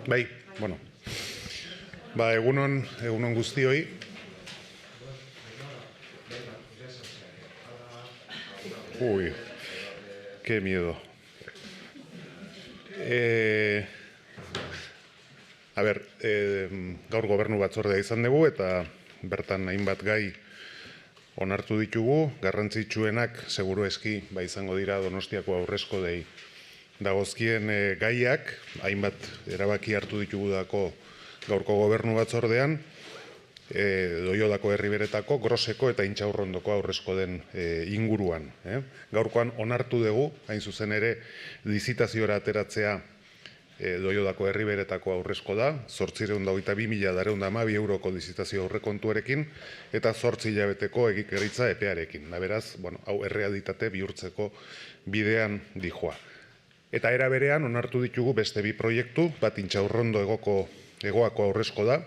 Bai, bueno. Egunon guztioi. Uy, qué miedo. Gaur gobernu batzordea izan dugu eta bertan hainbat gai onartu ditugu, garrantzitsuenak seguru eski izango dira Donostiako aurrezkodei dagozkien gaiak, hainbat erabaki hartu ditugudako gaurko gobernu batzordean, Doiodako herriberetako, Groseko eta Intxaurrondoko aurrezkoden inguruan. Gaurkoan onartu dugu, hain zuzen ere, lizitaziora ateratzea Doiodako herriberetako aurrezko da, 822.912 euroko lizitazio aurrekontuarekin eta 8 hilabeteko egikaritza epearekin. Beraz, hau errealitate bihurtzeko bidean dijoa. Eta era berean onartu ditugu beste bi proiektu, bat Intxaurrondo egoako aurrezko da,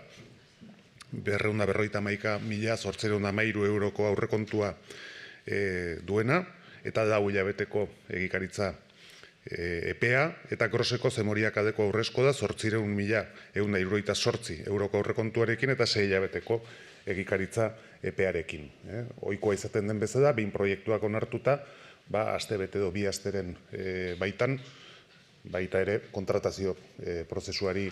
251.813 euroko aurrekontua duena, eta 4 hilabeteko egikaritza EPEA, eta Groseko Zemoriakadeko aurrezko da 800.178 euroko aurrekontuarekin eta 6 hilabeteko egikaritza EPEarekin. Ohikoa izaten den bezala, behin proiektuak onartuta, aste bete edo 2 asteren baitan, baita ere kontratazio prozesuari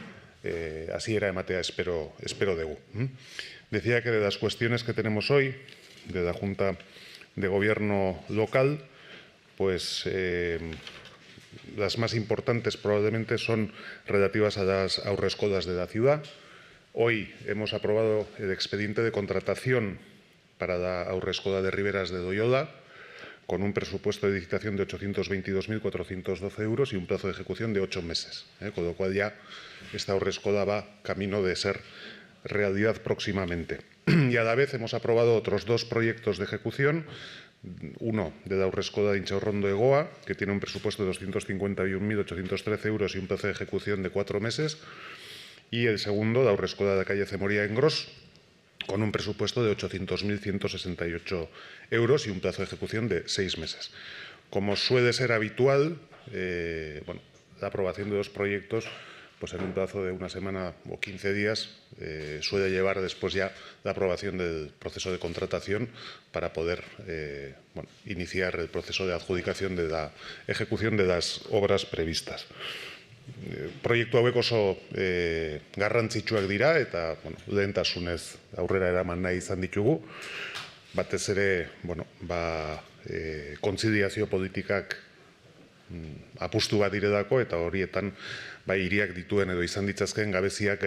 hasiera ematea espero dugu. Decía que de las cuestiones que tenemos hoy, de la Junta de Gobierno local, pues las más importantes probablemente son relativas a las aurrezkodas de la ciudad. Hoy hemos aprobado el expediente de contratación para la aurrezkoda de Riberas de Doyoda, con un presupuesto de licitación de 822.412 euros y un plazo de ejecución de 8 meses. Con lo cual ya esta aurrezkoda va camino de ser realidad próximamente. Y a la vez hemos aprobado otros 2 proyectos de ejecución. Uno de la aurrezkoda de Intxaurrondo Egoa, que tiene un presupuesto de 251.813 euros y un plazo de ejecución de 4 meses. Y el segundo, la aurrezkoda de la calle Zemoria en Gros, con un presupuesto de 800.168 euros y un plazo de ejecución de 6 meses. Como suele ser habitual, la aprobación de 2 proyectos, pues en un plazo de una semana o 15 días, suele llevar después ya la aprobación del proceso de contratación para poder iniciar el proceso de adjudicación de la ejecución de las obras previstas. Proiektu hauek oso garrantzitsuak dira eta lehentasunez aurrera eraman nahi izan ditugu. Batez ere, kontziliazio politikak apustu bat direlako eta horietan hiriak dituen edo izan ditzazken gabeziak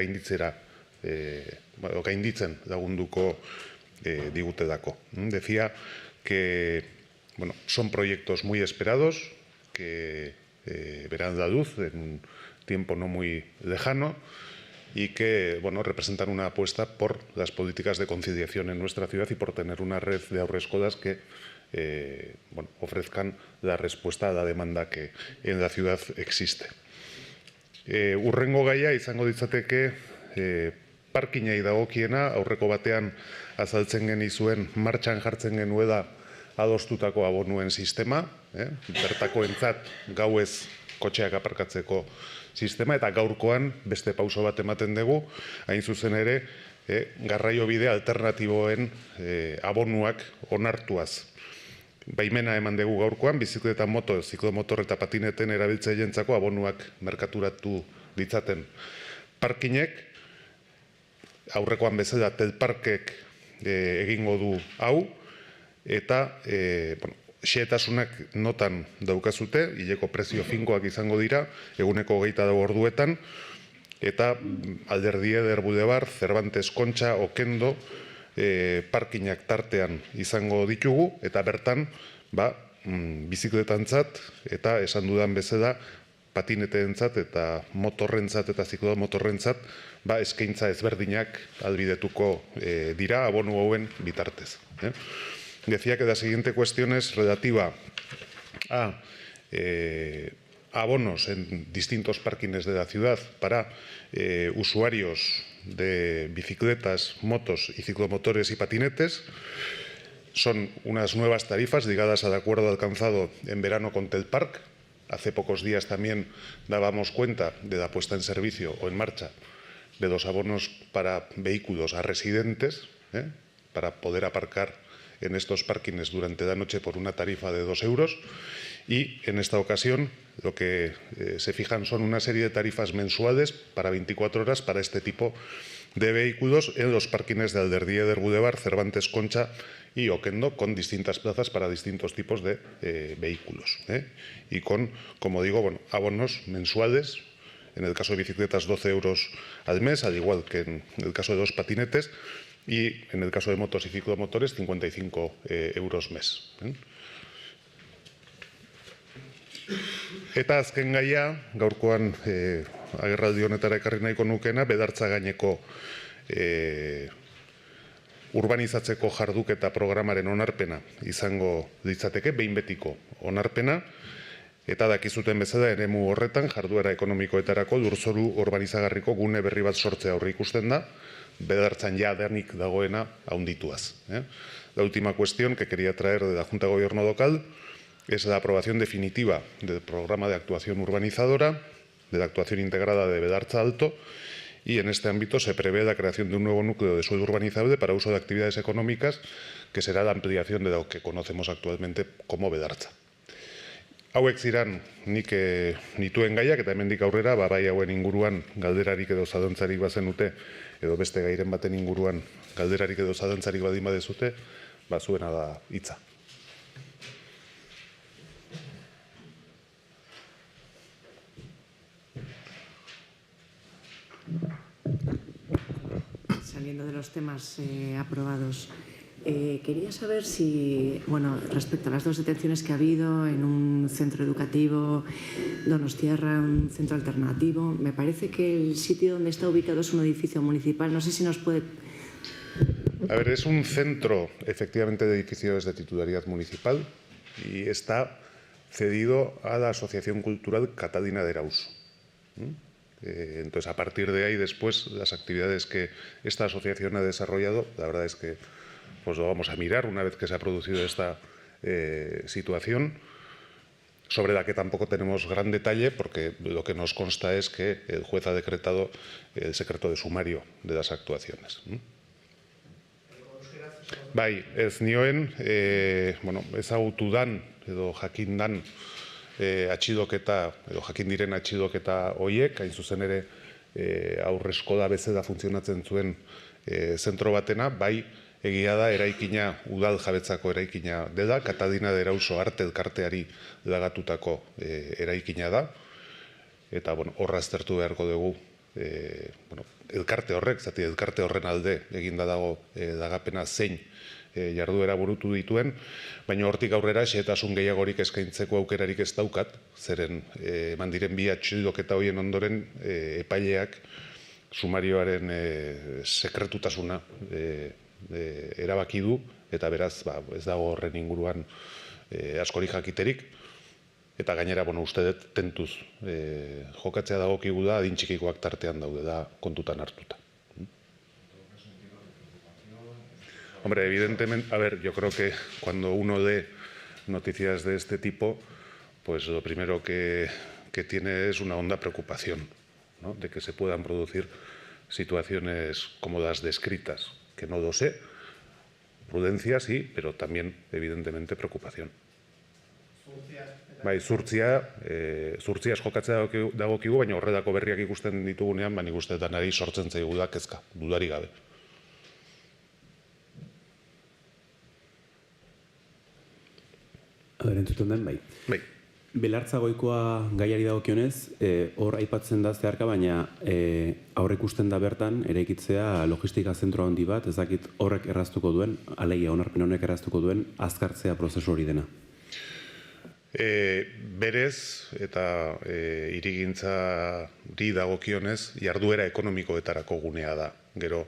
gainditzen lagunduko digutelako. Decía que son proyectos muy esperados, que verán la luz en un tiempo no muy lejano y que representan una apuesta por las políticas de conciliación en nuestra ciudad y por tener una red de aurrezkodas que ofrezcan la respuesta a la demanda que en la ciudad existe. Hurrengo gaia izango ditzateke parkinei dagokiena, aurreko batean azaltzen genizuen martxan jartzen genuela adostutako abonuen sistema, bertakoentzat gauez kotxeak aparkatzeko sistema, eta gaurkoan beste pauso bat ematen dugu, hain zuzen ere, garraiobide alternatiboen abonuak onartuaz. Baimena eman dugu gaurkoan, bizikleta moto, ziklomotor eta patineten erabiltzailentzako abonuak merkaturatu ditzaten parkinek, aurrekoan bezala telparkek egingo du hau, eta xehetasunak notan daukazute, hileko prezio finkoak izango dira, eguneko 24 orduetan, eta Alderdi Eder Bulebar, Cervantes Kontxa, Okendo, parkinak tartean izango ditugu, eta bertan, bizikletantzat, eta esan dudan bezala, patineteentzat eta motorrentzat eta ziklomotorrentzat, eskaintza ezberdinak albidetuko dira abonu hauen bitartez. Decía que la siguiente cuestión es relativa a abonos en distintos parkings de la ciudad para usuarios de bicicletas, motos y ciclomotores y patinetes. Son unas nuevas tarifas ligadas al acuerdo alcanzado en verano con Telpark, hace pocos días también dábamos cuenta de la puesta en servicio o en marcha de los abonos para vehículos a residentes, para poder aparcar en estos parkings durante la noche por una tarifa de 2 euros. Y en esta ocasión lo que se fijan son una serie de tarifas mensuales para 24 horas para este tipo de vehículos en los parkings de Alderdi Eder Boulevard, Cervantes Concha y Oquendo, con distintas plazas para distintos tipos de vehículos. Y con, como digo, bueno, abonos mensuales, en el caso de bicicletas 12 euros al mes, al igual que en el caso de los patinetes, y en el caso de motos y ciclomotores 55 euros mes. Eta azken gaia, gaurkoan agerraldi honetara ekarri nahiko nukeena, Bedartza gaineko urbanizatzeko jarduketa programaren onarpena izango litzateke, behin betiko onarpena, eta dakizuten bezala eremu horretan jarduera ekonomikoetarako lurzoru urbanizagarriko gune berri bat sortzea aurreikusten da, Bedartzan ya denik dagoena handituaz. La última cuestión que quería traer de la Junta de Gobierno local es la aprobación definitiva del programa de actuación urbanizadora, de la actuación integrada de Bedartza Alto, y en este ámbito se prevé la creación de un nuevo núcleo de suelo urbanizable para uso de actividades económicas, que será la ampliación de lo que conocemos actualmente como Bedartza. Hauek ziran nik nituen gaiak, eta hemendik aurrera, bai hauen inguruan galderarik edo zalantzarik bazenute, edo beste gairen baten inguruan galderarik edo zalantzarik badin badezute, zuena da hitza. Saliendo de los temas aprobados, quería saber si, bueno, respecto a las 2 detenciones que ha habido en un centro educativo, Donostiarra, un centro alternativo, me parece que el sitio donde está ubicado es un edificio municipal. No sé si nos puede... A ver, es un centro, efectivamente, de edificios de titularidad municipal y está cedido a la Asociación Cultural Catalina de Erauso. Entonces, a partir de ahí, después, las actividades que esta asociación ha desarrollado, la verdad es que pues lo vamos a mirar una vez que se ha producido esta situación, sobre la que tampoco tenemos gran detalle, porque lo que nos consta es que el juez ha decretado el secreto de sumario de las actuaciones. Bai, ez nioen, ezagutu dan edo jakin dan atxiloketa, edo jakin diren atxiloketa horiek, hain zuzen ere aurreskola bezala funtzionatzen zuen zentro batena, bai egia da eraikina, udal jabetzako eraikina dela, Catalina de Erauso arte elkarteari lagatutako eraikina da, eta horra aztertu beharko dugu elkarte horrek, zati elkarte horren alde eginda dago lagapena zein jarduera burutu dituen, baina hortik aurrera xehetasun gehiagorik eskaintzeko aukerarik ez daukat, zeren eman diren bi atxiloketa horien ondoren epaileak sumarioaren sekretutasuna erabaki du, eta beraz ez dago horren inguruan askorik jakiterik, eta gainera, uste dut tentuz jokatzea dagokigu da, adin txikikoak tartean daude da kontutan hartuta. Hombre, evidentemente, a ver, yo creo que cuando uno lee noticias de este tipo, pues lo primero que tiene es una honda preocupación, ¿no? De que se puedan producir situaciones como las descritas, que no lo sé, prudencia sí, pero también, evidentemente, preocupación. Bai, zurtziaz jokatzea dagokigu, baina horredako berriak ikusten ditugunean, nik uste danari sortzen zaigu da kezka, dudari gabe. Entzuten den, bai. Bai. Belartza goikoa gaiari dagokionez, hor aipatzen da zeharka, baina aurre ikusten da bertan, eraikitzea logistika zentro handi bat, ez dakit horrek erraztuko duen, alegia onarpen honek erraztuko duen, azkartzea prozesu hori dena. Berez eta hirigintzari dagokionez jarduera ekonomikoetarako gunea da. Gero,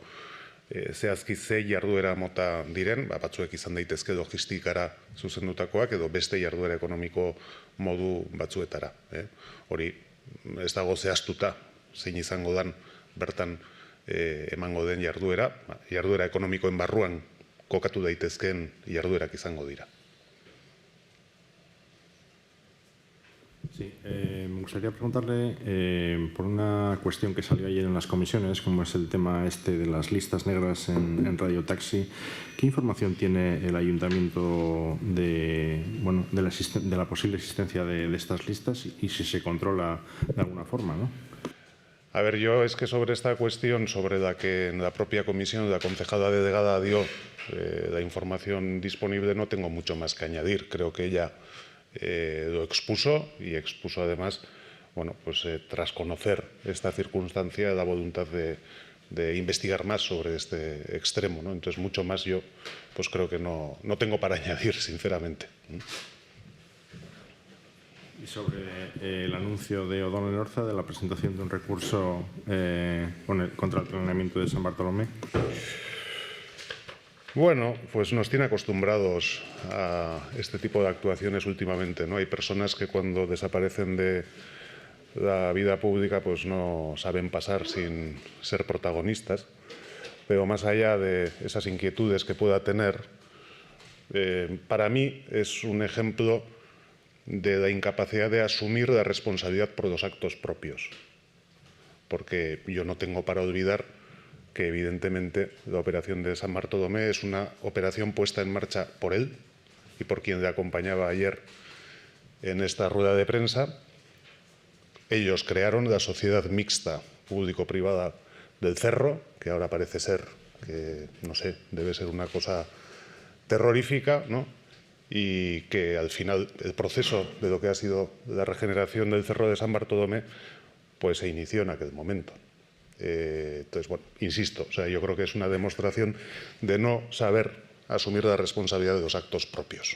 zehazki ze jarduera mota diren, batzuek izan daitezke logistikara zuzendutakoak edo beste jarduera ekonomiko modu batzuetara. Hori ez dago zehaztuta zein izango dan bertan emango den jarduera ekonomikoen barruan kokatu daitezkeen jarduerak izango dira. Sí, me gustaría preguntarle por una cuestión que salió ayer en las comisiones, como es el tema de las listas negras en Radio Taxi. ¿Qué información tiene el ayuntamiento de la posible existencia de estas listas y si se controla de alguna forma, ¿no? A ver, yo es que sobre esta cuestión, sobre la que en la propia comisión la concejala delegada dio la información disponible, no tengo mucho más que añadir. Creo que ella lo expuso y expuso además, bueno, pues tras conocer esta circunstancia, la voluntad de investigar más sobre este extremo, ¿no? Entonces, mucho más yo, pues creo que no tengo para añadir, sinceramente. Y sobre el anuncio de O'Donnell Orza de la presentación de un recurso contra el planeamiento de San Bartolomé. Bueno, pues nos tiene acostumbrados a este tipo de actuaciones últimamente, ¿no? Hay personas que cuando desaparecen de la vida pública pues no saben pasar sin ser protagonistas, pero más allá de esas inquietudes que pueda tener, para mí es un ejemplo de la incapacidad de asumir la responsabilidad por los actos propios, porque yo no tengo para olvidar que evidentemente la operación de San Bartolomé es una operación puesta en marcha por él y por quien le acompañaba ayer en esta rueda de prensa. Ellos crearon la sociedad mixta público-privada del Cerro, que ahora parece ser que, no sé, debe ser una cosa terrorífica, ¿no? Y que al final el proceso de lo que ha sido la regeneración del Cerro de San Bartolomé pues se inició en aquel momento. Entonces, bueno, insisto, o sea, yo creo que es una demostración de no saber asumir la responsabilidad de los actos propios.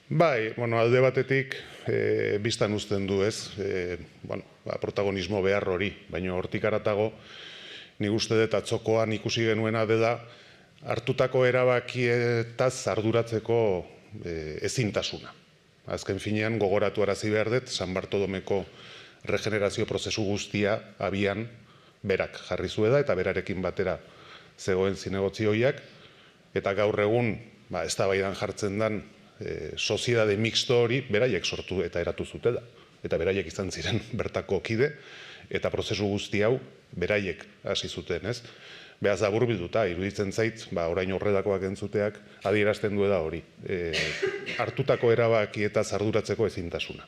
Bai, bueno, alde batetik, biztan uzten du, ez? Bueno, protagonismo behar hori, baina hortik haratago, nik uste dut atzokoan ikusi genuena dela, hartutako erabakietaz arduratzeko ezintasuna. Azken finean, gogoratu arazi behar dut, San Bartolomeko regenerazio prozesu guztia abian berak jarri zuela eta berarekin batera zegoen zinegotzioiak, eta gaur egun, eztabaidan jartzen den soziedade mixto hori beraiek sortu eta eratu zutela. Eta beraiek izan ziren bertako kide, eta prozesu guzti hau beraiek hasi zuten, ez? Beaz laburbilduta, iruditzen zait, orain horrelakoak entzuteak adierazten duela hori. Hartutako erabakietaz arduratzeko ezintasuna.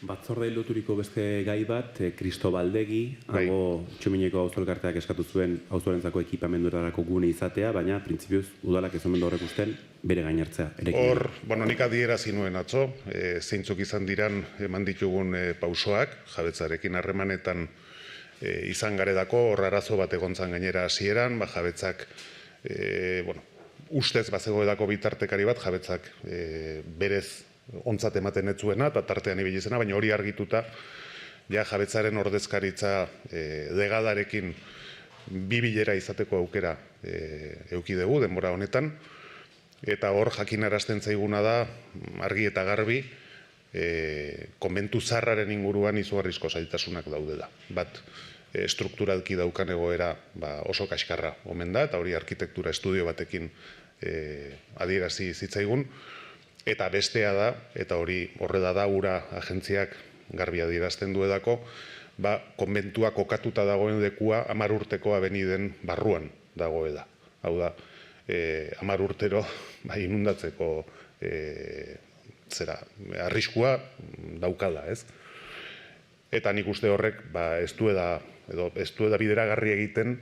Batzordei loturiko beste gai bat, Kristobaldegi, hago Txomineko Auzolkarteak eskatu zuen auzorentzako ekipamenduetarako gune izatea, baina printzipioz udalak ez omen da horrek usten bere gainartzea. Hor, nik adierazi nuen atzo, zeintzuk izan diran eman ditugun pausoak, jabetzarekin harremanetan izan garedako, hor arazo bat egontzan gainera hasieran, jabetzak, ustez bazegoedako bitartekari bat, jabetzak berez ontzat ematen ez zuena, eta tartean ibili zena, baina hori argituta, ja jabetzaren ordezkaritza legadarekin bi bilera izateko aukera eduki dugu denbora honetan, eta hor jakinarazten zaiguna da, argi eta garbi, konbentu zarraren inguruan izugarrizko zailtasunak daudela. Bat, strukturalki daukan egoera oso kaskarra omen da, eta hori arkitektura estudio batekin adierazi zitzaigun, eta bestea da, eta hori horrela da, ura agentziak garbi adierazten duedako, konbentua kokatuta dagoen lekua 10 urteko abeniden barruan dagoela. Hau da, 10 urtero inundatzeko arriskua daukala, ez? Eta nik uste horrek ez duela bideragarri egiten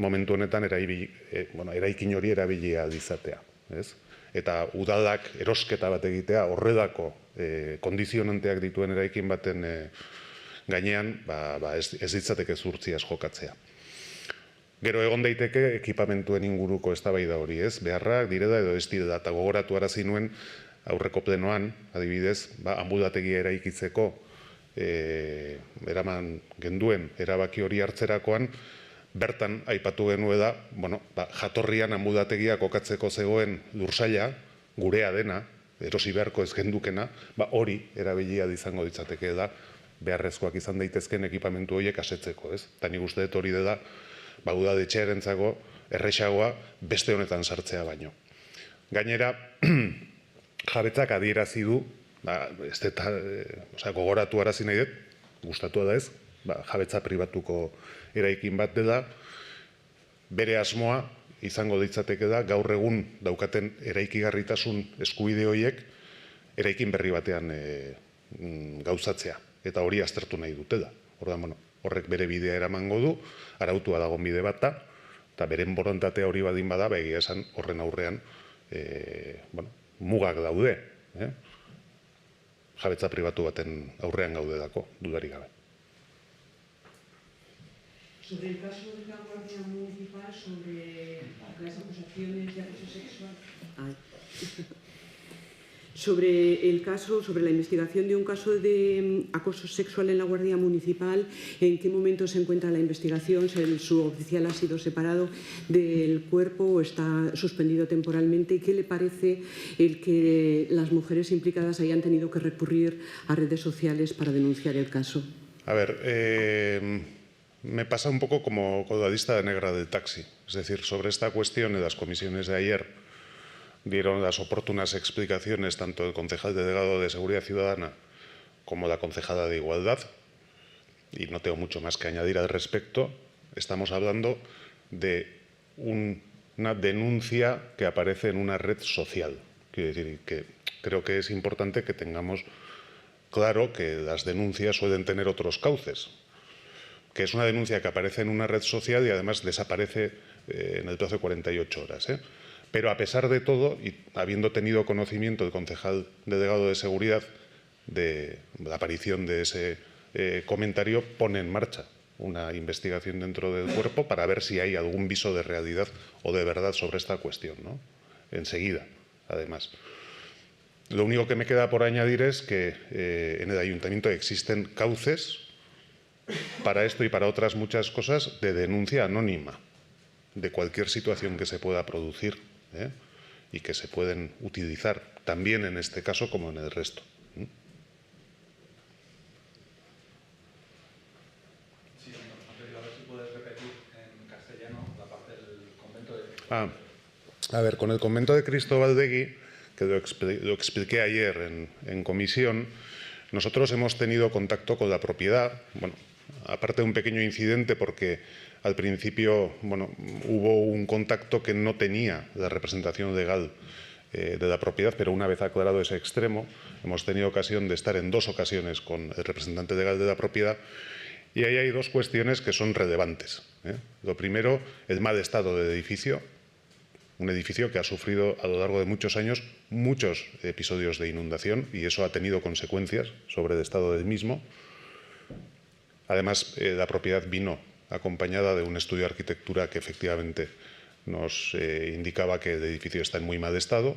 momentu honetan eraikin hori erabilia izatea, ez? Eta udalak erosketa bat egitea horrelako kondizionanteak dituen eraikin baten gainean ez ditzateke zurtziaz jokatzea. Gero egon daiteke ekipamentuen inguruko eztabaida hori, ez? Beharrak direla edo ez direla, eta gogoratu arazi nuen aurreko plenoan, adibidez, anbulategia eraikitzeko eraman genduen erabaki hori hartzerakoan, bertan aipatu genuela, jatorrian anbulategia kokatzeko zegoen lursaila, gurea dena, erosi beharko ez gendukena, hori erabilia izango ditzateke da, beharrezkoak izan daitezken ekipamentu horiek asetzeko, ez? Eta nik uste dut hori dela, udaletxearentzako erresagoa beste honetan sartzea baino. Gainera, jabetzak adierazi du, gogoratu arazi nahi dut, gustatua da ez, jabetza pribatuko eraikin bat dela, bere asmoa izango ditzateke da gaur egun daukaten eraikigarritasun eskubide horiek eraikin berri batean gauzatzea, eta hori aztertu nahi dutela. Orduan, horrek bere bidea eramango du, arautua dagoen bide bat da, eta beren borontatea hori badin bada, egia esan horren aurrean mugak daude. Jabetza pribatu baten aurrean gaude dako, dudarik gabe. Sobre el caso de la Guardia Municipal, sobre las acusaciones de acoso sexual. Sobre la investigación de un caso de acoso sexual en la Guardia Municipal, ¿en qué momento se encuentra la investigación? ¿Su oficial ha sido separado del cuerpo o está suspendido temporalmente? ¿Y qué le parece el que las mujeres implicadas hayan tenido que recurrir a redes sociales para denunciar el caso? A ver, me pasa un poco como con la lista negra del taxi. Es decir, sobre esta cuestión en las comisiones de ayer dieron las oportunas explicaciones tanto el concejal delegado de Seguridad Ciudadana como la concejala de Igualdad, y no tengo mucho más que añadir al respecto. Estamos hablando de una denuncia que aparece en una red social. Quiero decir que creo que es importante que tengamos claro que las denuncias suelen tener otros cauces, que es una denuncia que aparece en una red social y además desaparece en el plazo de 48 horas. Pero a pesar de todo, y habiendo tenido conocimiento el concejal delegado de Seguridad de la aparición de ese comentario, pone en marcha una investigación dentro del cuerpo para ver si hay algún viso de realidad o de verdad sobre esta cuestión, ¿no? Enseguida, además. Lo único que me queda por añadir es que en el ayuntamiento existen cauces para esto y para otras muchas cosas de denuncia anónima de cualquier situación que se pueda producir y que se pueden utilizar también en este caso como en el resto. Sí, señor. A ver si puedes repetir en castellano la parte del convento de Cristo. A ver, con el convento de Cristo Valdegui, que lo expliqué ayer en comisión, nosotros hemos tenido contacto con la propiedad, bueno, aparte de un pequeño incidente porque al principio hubo un contacto que no tenía la representación legal de la propiedad, pero una vez aclarado ese extremo, hemos tenido ocasión de estar en 2 ocasiones con el representante legal de la propiedad y ahí hay 2 cuestiones que son relevantes. Lo primero, el mal estado del edificio, un edificio que ha sufrido a lo largo de muchos años muchos episodios de inundación y eso ha tenido consecuencias sobre el estado del mismo. Además, la propiedad vino acompañada de un estudio de arquitectura que efectivamente nos indicaba que el edificio está en muy mal estado.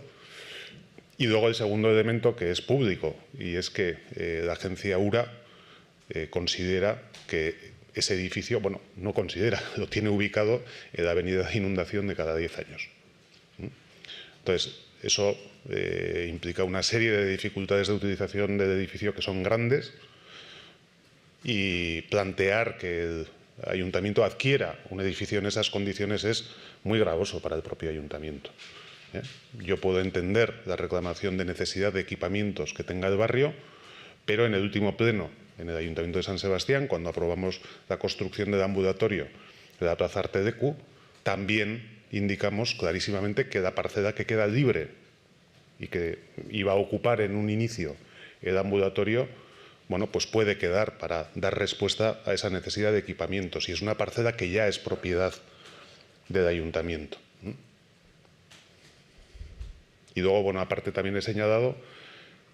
Y luego el segundo elemento, que es público, y es que la agencia URA considera que ese edificio, no considera, lo tiene ubicado en la avenida de inundación de cada 10 años. Entonces, eso implica una serie de dificultades de utilización del edificio que son grandes y plantear que el ayuntamiento adquiera un edificio en esas condiciones es muy gravoso para el propio ayuntamiento. Yo puedo entender la reclamación de necesidad de equipamientos que tenga el barrio, pero en el último pleno, en el Ayuntamiento de San Sebastián, cuando aprobamos la construcción del ambulatorio de la Plaza Artedecu, también indicamos clarísimamente que la parcela que queda libre y que iba a ocupar en un inicio el ambulatorio, pues puede quedar para dar respuesta a esa necesidad de equipamientos. Y es una parcela que ya es propiedad del ayuntamiento. Y luego, aparte también he señalado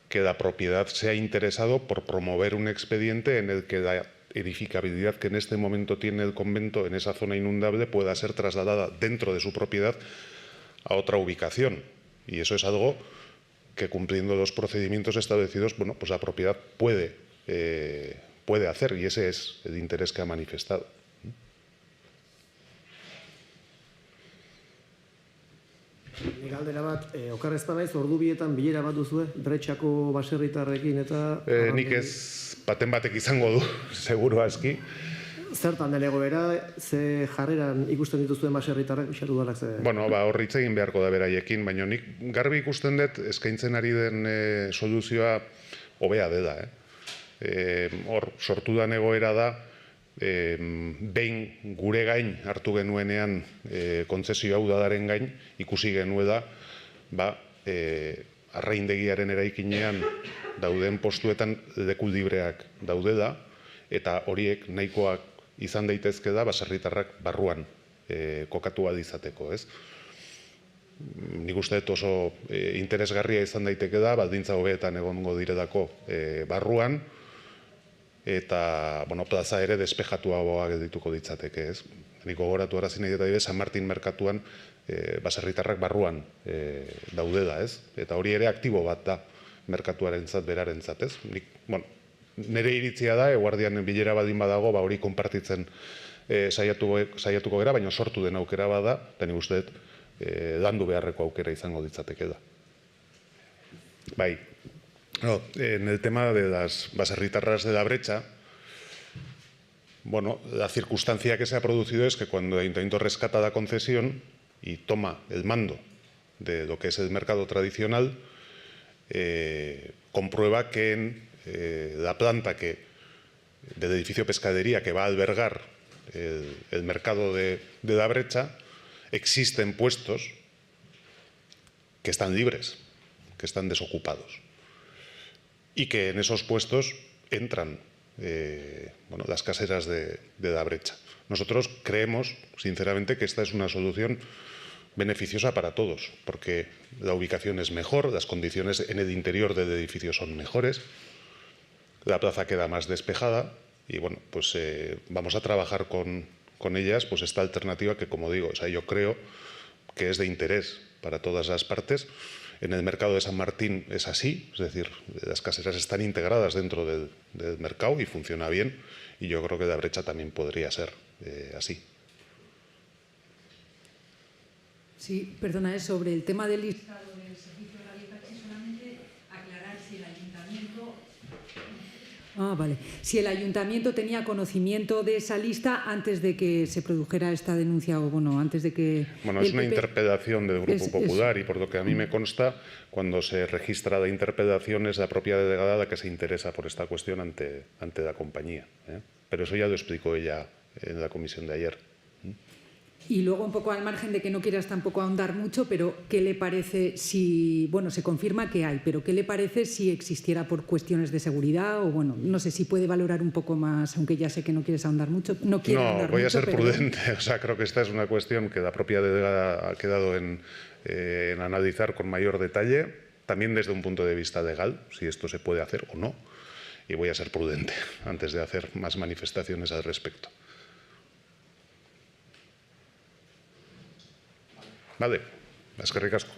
que la propiedad se ha interesado por promover un expediente en el que la edificabilidad que en este momento tiene el convento en esa zona inundable pueda ser trasladada dentro de su propiedad a otra ubicación. Y eso es algo que, cumpliendo los procedimientos establecidos, pues la propiedad puede hacer, y ese es el interés que ha manifestado. Galdera bat, okerrezta naiz, ordu bietan bilera bat duzue, Bretxako baserritarrekin eta... Nik ez baten batek izango du, seguru aski. zertan den egoera, ze jarreran ikusten dituzuen baserritarrak, pixatu balak ze... Bueno, hor hitz egin beharko da beraiekin, baina nik garbi ikusten dut eskaintzen ari den soluzioa hobea dela. Hor sortu den egoera da, behin gure gain hartu genuenean kontzesio hau dadaren gain, ikusi genuela, arraindegiaren eraikinean dauden postuetan leku libreak daudela, eta horiek nahikoak izan daitezke da baserritarrak barruan kokatu izateko, ez? Nik uste dut oso interesgarria izan daiteke da, baldintza hobeetan egongo direlako barruan, eta, plaza ere despejatuagoa geldituko ditzateke, ez? Nik gogoratu arazi nahi eta San Martin merkatuan baserritarrak barruan daudela, ez? Eta hori ere aktibo bat da merkatuarentzat, berarentzat, ez? Nire iritzia da, eguardian bilera baldin badago, hori konpartitzen saiatuko gara, baina sortu den aukera bada, eta nik uste dut landu beharreko aukera izango ditzateke da. Bai, en el tema de las baserritarras de la brecha, la circunstancia que se ha producido es que cuando el Ayuntamiento rescata la concesión y toma el mando de lo que es el mercado tradicional, comprueba que en la planta del edificio pescadería que va a albergar el mercado de la brecha, existen puestos que están libres, que están desocupados, y que en esos puestos entran las caseras de la brecha. Nosotros creemos, sinceramente, que esta es una solución beneficiosa para todos, porque la ubicación es mejor, las condiciones en el interior del edificio son mejores, la plaza queda más despejada y vamos a trabajar con ellas esta alternativa que, como digo, yo creo que es de interés para todas las partes. En el mercado de San Martín es así, es decir, las caseras están integradas dentro del mercado y funciona bien, y yo creo que la brecha también podría ser así. Sí, perdona, es sobre el tema del listado del servicio de radiotaxi, solamente aclarar si el ayuntamiento... vale. Si el ayuntamiento tenía conocimiento de esa lista antes de que se produjera esta denuncia o, antes de que... es una interpelación del Grupo Popular y por lo que a mí me consta, cuando se registra la interpelación es la propia delegada la que se interesa por esta cuestión ante la compañía. Pero eso ya lo explicó ella en la comisión de ayer. Y luego, un poco al margen de que no quieras tampoco ahondar mucho, pero ¿qué le parece si, se confirma que hay, pero qué le parece si existiera por cuestiones de seguridad o, no sé si puede valorar un poco más, aunque ya sé que no quieres ahondar mucho? No, voy a ser prudente. Creo que esta es una cuestión que la propia delegada ha quedado en analizar con mayor detalle, también desde un punto de vista legal, si esto se puede hacer o no, y voy a ser prudente antes de hacer más manifestaciones al respecto. Vale, eskerrik asko.